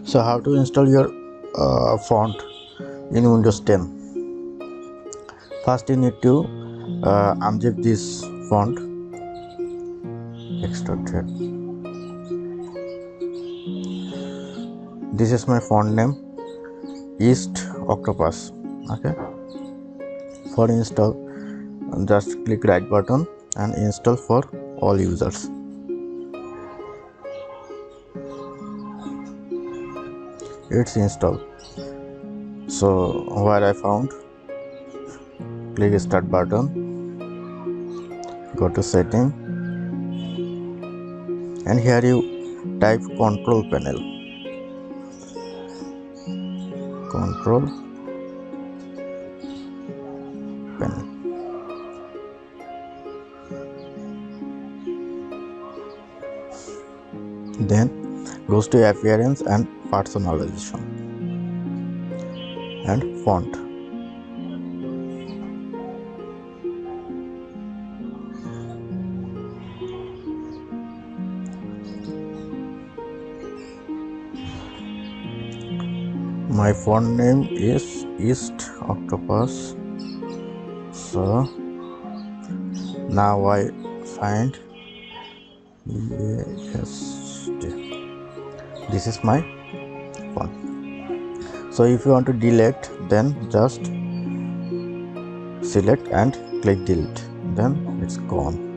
So how to install your font in Windows 10? First you need to unzip this font, extract here. This is my font name, East Octopus. Okay, for install just click right button and install for all users. It's installed. So where I found, click start button, go to setting, and here you type control panel, control panel. Then goes to appearance and personalization and font. My font name is East Octopus. So now I find this is my font. So if you want to delete, then just select and click delete, then it's gone.